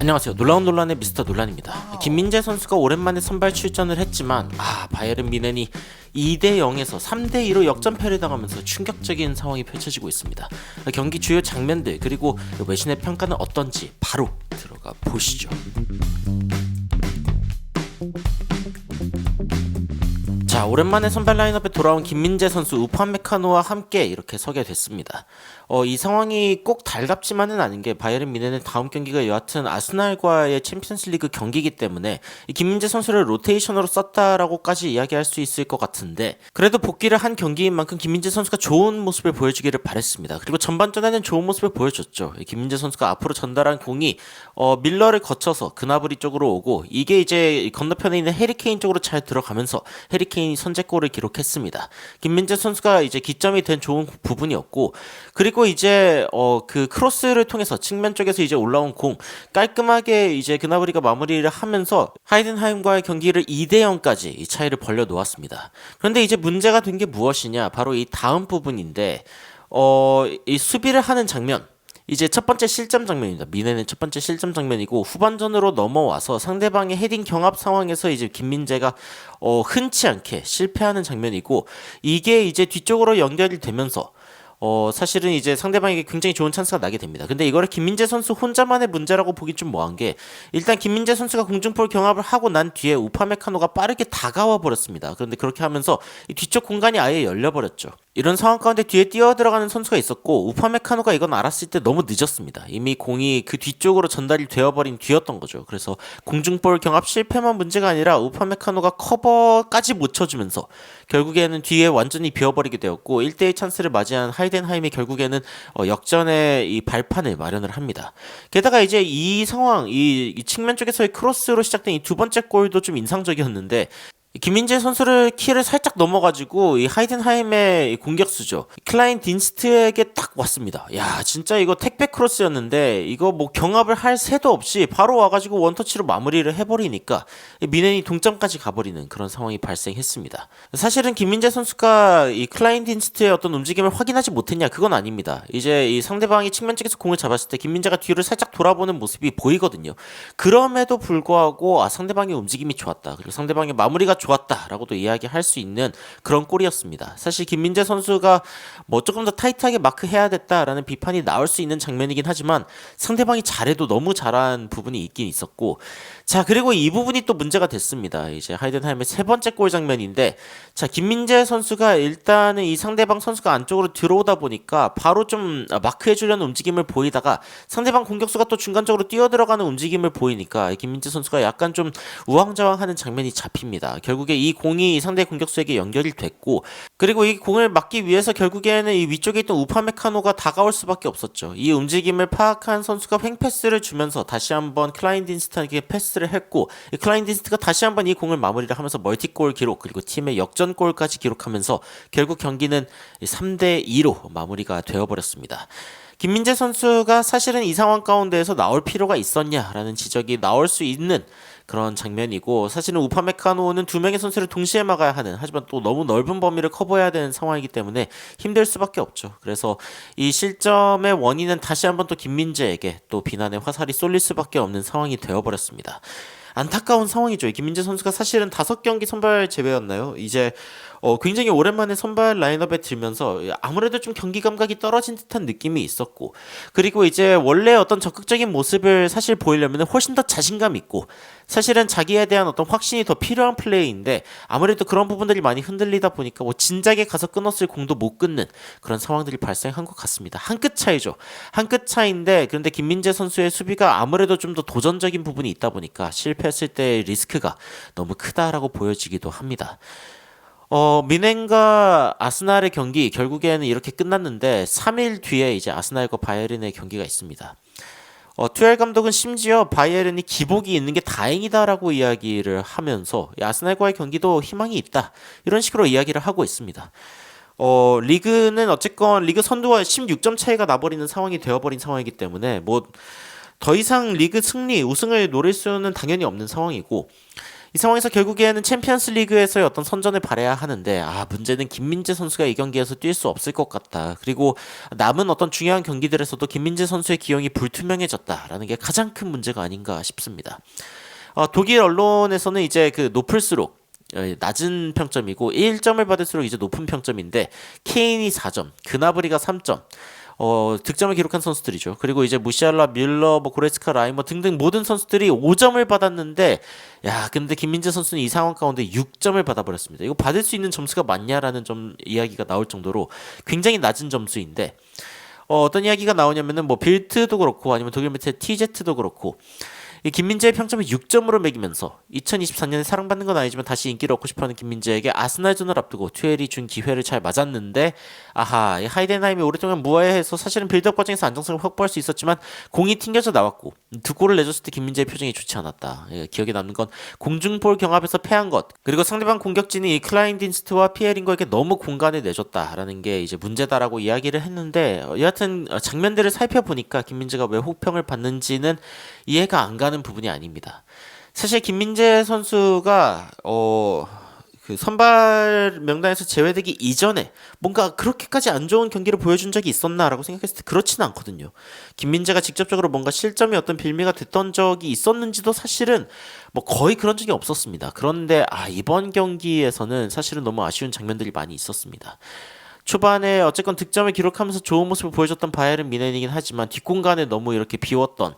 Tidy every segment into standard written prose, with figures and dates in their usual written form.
안녕하세요. 놀라운 논란의 미스터 논란입니다. 김민재 선수가 오랜만에 선발 출전을 했지만 바이에른 뮌헨이 2대 0에서 3대 2로 역전패를 당하면서 충격적인 상황이 펼쳐지고 있습니다. 경기 주요 장면들 그리고 외신의 평가는 어떤지 바로 들어가 보시죠. 자, 오랜만에 선발 라인업에 돌아온 김민재 선수, 우파메카노와 함께 이렇게 서게 됐습니다. 이 상황이 꼭 달갑지만은 않은 게 바이에른 뮌헨은 다음 경기가 여하튼 아스날과의 챔피언스리그 경기이기 때문에 이 김민재 선수를 로테이션으로 썼다라고까지 이야기할 수 있을 것 같은데 그래도 복귀를 한 경기인 만큼 김민재 선수가 좋은 모습을 보여주기를 바랬습니다. 그리고 전반전에는 좋은 모습을 보여줬죠. 김민재 선수가 앞으로 전달한 공이 밀러를 거쳐서 그나브리 쪽으로 오고 이게 이제 건너편에 있는 해리케인 쪽으로 잘 들어가면서 해리케인이 선제골을 기록했습니다. 김민재 선수가 이제 기점이 된 좋은 부분이었고 그리고 이제 그 크로스를 통해서 측면 쪽에서 이제 올라온 공 깔끔하게 이제 그나브리가 마무리를 하면서 하이덴하임과의 경기를 2대 0까지 이 차이를 벌려 놓았습니다. 그런데 이제 문제가 된 게 무엇이냐? 바로 이 다음 부분인데 이 수비를 하는 장면 이제 첫 번째 실점 장면입니다. 뮌헨의 첫 번째 실점 장면이고 후반전으로 넘어와서 상대방의 헤딩 경합 상황에서 이제 김민재가 흔치 않게 실패하는 장면이고 이게 이제 뒤쪽으로 연결이 되면서 사실은 이제 상대방에게 굉장히 좋은 찬스가 나게 됩니다. 근데 이거를 김민재 선수 혼자만의 문제라고 보기 좀 뭐한 게 일단 김민재 선수가 공중볼 경합을 하고 난 뒤에 우파메카노가 빠르게 다가와 버렸습니다. 그런데 그렇게 하면서 이 뒤쪽 공간이 아예 열려버렸죠. 이런 상황 가운데 뒤에 뛰어 들어가는 선수가 있었고 우파메카노가 이건 알았을 때 너무 늦었습니다. 이미 공이 그 뒤쪽으로 전달이 되어버린 뒤였던 거죠. 그래서 공중볼 경합 실패만 문제가 아니라 우파메카노가 커버까지 못 쳐주면서 결국에는 뒤에 완전히 비어버리게 되었고 1대1 찬스를 맞이한 하이덴하임이 결국에는 역전의 이 발판을 마련을 합니다. 게다가 이제 이 상황, 이 측면 쪽에서의 크로스로 시작된 이 두 번째 골도 좀 인상적이었는데 김민재 선수를 키를 살짝 넘어가지고 이 하이덴하임의 공격수죠. 클라인 딘스트에게 딱 왔습니다. 야, 진짜 이거 택배 크로스였는데 이거 뭐 경합을 할 새도 없이 바로 와가지고 원터치로 마무리를 해버리니까 뮌헨이 동점까지 가버리는 그런 상황이 발생했습니다. 사실은 김민재 선수가 이 클라인 딘스트의 어떤 움직임을 확인하지 못했냐? 그건 아닙니다. 이제 이 상대방이 측면 쪽에서 공을 잡았을 때 김민재가 뒤를 살짝 돌아보는 모습이 보이거든요. 그럼에도 불구하고 상대방의 움직임이 좋았다. 그리고 상대방의 마무리가 좋았다라고도 이야기할 수 있는 그런 골이었습니다. 사실 김민재 선수가 뭐 조금 더 타이트하게 마크해야 됐다라는 비판이 나올 수 있는 장면이긴 하지만 상대방이 잘해도 너무 잘한 부분이 있긴 있었고 자 그리고 이 부분이 또 문제가 됐습니다. 이제 하이덴하임의 세 번째 골 장면인데 자 김민재 선수가 일단은 이 상대방 선수가 안쪽으로 들어오다 보니까 바로 좀 마크해주려는 움직임을 보이다가 상대방 공격수가 또 중간적으로 뛰어들어가는 움직임을 보이니까 김민재 선수가 약간 좀 우왕좌왕하는 장면이 잡힙니다. 결국에 이 공이 상대 공격수에게 연결이 됐고 그리고 이 공을 막기 위해서 결국에는 이 위쪽에 있던 우파메카노가 다가올 수밖에 없었죠. 이 움직임을 파악한 선수가 횡패스를 주면서 다시 한번 클라인 딘스트에게 패스를 했고 이 클라인 딘스트가 다시 한번 이 공을 마무리를 하면서 멀티골 기록 그리고 팀의 역전골까지 기록하면서 결국 경기는 3대 2로 마무리가 되어버렸습니다. 김민재 선수가 사실은 이 상황 가운데에서 나올 필요가 있었냐라는 지적이 나올 수 있는 그런 장면이고 사실은 우파메카노는 두 명의 선수를 동시에 막아야 하는 하지만 또 너무 넓은 범위를 커버해야 되는 상황이기 때문에 힘들 수밖에 없죠. 그래서 이 실점의 원인은 다시 한번 또 김민재에게 또 비난의 화살이 쏠릴 수밖에 없는 상황이 되어버렸습니다. 안타까운 상황이죠. 김민재 선수가 사실은 5경기 선발 제외였나요? 이제 굉장히 오랜만에 선발 라인업에 들면서 아무래도 좀 경기 감각이 떨어진 듯한 느낌이 있었고 그리고 이제 원래 어떤 적극적인 모습을 사실 보이려면 훨씬 더 자신감 있고 사실은 자기에 대한 어떤 확신이 더 필요한 플레이인데 아무래도 그런 부분들이 많이 흔들리다 보니까 뭐 진작에 가서 끊었을 공도 못 끊는 그런 상황들이 발생한 것 같습니다. 한 끗 차이죠. 한 끗 차이인데 그런데 김민재 선수의 수비가 아무래도 좀 더 도전적인 부분이 있다 보니까 실패했을 때의 리스크가 너무 크다라고 보여지기도 합니다. 뮌헨과 아스날의 경기 결국에는 이렇게 끝났는데 3일 뒤에 이제 아스날과 바이에른의 경기가 있습니다. 투엘 감독은 심지어 바이에른이 기복이 있는 게 다행이다라고 이야기를 하면서 아스날과의 경기도 희망이 있다 이런 식으로 이야기를 하고 있습니다. 리그는 어쨌건 리그 선두와 16점 차이가 나버리는 상황이 되어버린 상황이기 때문에 뭐 더 이상 리그 승리, 우승을 노릴 수는 당연히 없는 상황이고 이 상황에서 결국에는 챔피언스 리그에서의 어떤 선전을 바라야 하는데 문제는 김민재 선수가 이 경기에서 뛸 수 없을 것 같다. 그리고 남은 어떤 중요한 경기들에서도 김민재 선수의 기용이 불투명해졌다라는 게 가장 큰 문제가 아닌가 싶습니다. 독일 언론에서는 이제 그 높을수록 낮은 평점이고 1점을 받을수록 이제 높은 평점인데 케인이 4점, 그나브리가 3점. 득점을 기록한 선수들이죠. 그리고 이제 무시알라, 뮬러, 고레츠카, 라이머 등등 모든 선수들이 5점을 받았는데 근데 김민재 선수는 이 상황 가운데 6점을 받아버렸습니다. 이거 받을 수 있는 점수가 맞냐라는 좀 이야기가 나올 정도로 굉장히 낮은 점수인데 어떤 이야기가 나오냐면은 빌트도 그렇고 아니면 독일 매체 TZ도 그렇고 이 김민재의 평점을 6점으로 매기면서 2024년에 사랑받는 건 아니지만 다시 인기를 얻고 싶어하는 김민재에게 아스날전을 앞두고 투엘이 준 기회를 잘 맞았는데 이 하이덴하임이 오랫동안 무화해서 사실은 빌드업 과정에서 안정성을 확보할 수 있었지만 공이 튕겨져 나왔고 두 골을 내줬을 때 김민재의 표정이 좋지 않았다. 기억에 남는 건 공중볼 경합에서 패한 것 그리고 상대방 공격진이 이 클라인딘스트와 피에링거에게 너무 공간을 내줬다라는 게 이제 문제다라고 이야기를 했는데 여하튼 장면들을 살펴보니까 김민재가 왜 혹평을 받는지는 이해가 안 가는 부분이 아닙니다. 사실 김민재 선수가 그 선발 명단에서 제외되기 이전에 뭔가 그렇게까지 안 좋은 경기를 보여준 적이 있었나라고 생각했을 때 그렇지는 않거든요. 김민재가 직접적으로 뭔가 실점이 어떤 빌미가 됐던 적이 있었는지도 사실은 거의 그런 적이 없었습니다. 그런데 이번 경기에서는 사실은 너무 아쉬운 장면들이 많이 있었습니다. 초반에 어쨌건 득점을 기록하면서 좋은 모습을 보여줬던 바이에른 뮌헨이긴 하지만 뒷공간을 너무 이렇게 비웠던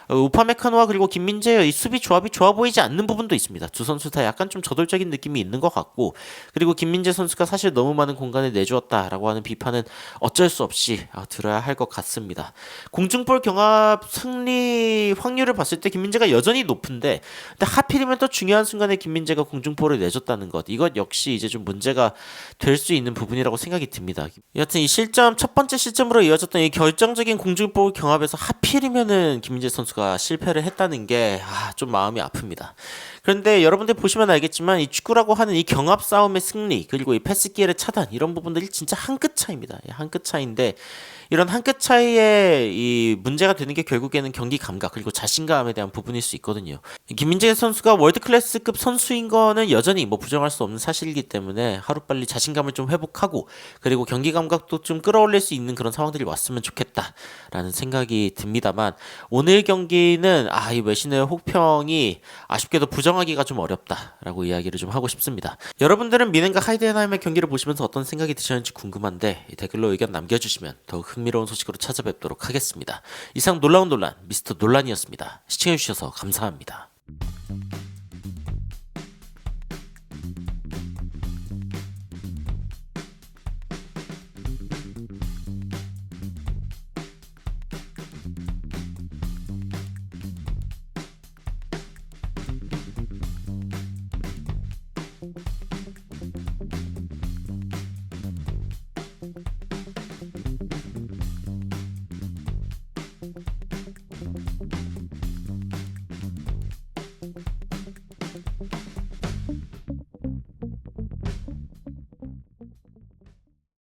우파메카노와 그리고 김민재의 이 수비 조합이 좋아 보이지 않는 부분도 있습니다. 두 선수 다 약간 좀 저돌적인 느낌이 있는 것 같고 그리고 김민재 선수가 사실 너무 많은 공간을 내주었다라고 하는 비판은 어쩔 수 없이 들어야 할 것 같습니다. 공중볼 경합 승리 확률을 봤을 때 김민재가 여전히 높은데 근데 하필이면 또 중요한 순간에 김민재가 공중볼을 내줬다는 것 이것 역시 이제 좀 문제가 될 수 있는 부분이라고 생각이 듭니다. 여하튼 이 첫 번째 실점으로 이어졌던 이 결정적인 공중볼 경합에서 하필이면은 김민재 선수가 실패를 했다는 게 좀 마음이 아픕니다. 그런데 여러분들 보시면 알겠지만 이 축구라고 하는 이 경합 싸움의 승리 그리고 이 패스 기회의 차단 이런 부분들이 진짜 한 끗 차이입니다. 한 끗 차이인데 이런 한 끗 차이에 이 문제가 되는 게 결국에는 경기 감각 그리고 자신감에 대한 부분일 수 있거든요. 김민재 선수가 월드 클래스급 선수인 거는 여전히 부정할 수 없는 사실이기 때문에 하루빨리 자신감을 좀 회복하고 그리고 경기 감각도 좀 끌어올릴 수 있는 그런 상황들이 왔으면 좋겠다라는 생각이 듭니다만 오늘 경기는 이 외신의 혹평이 아쉽게도 부정하기가 좀 어렵다라고 이야기를 좀 하고 싶습니다. 여러분들은 뮌헨과 하이덴하임의 경기를 보시면서 어떤 생각이 드셨는지 궁금한데 댓글로 의견 남겨주시면 더욱 흥미로운 소식으로 찾아뵙도록 하겠습니다. 이상 놀라운 논란 미스터 논란이었습니다. 시청해주셔서 감사합니다.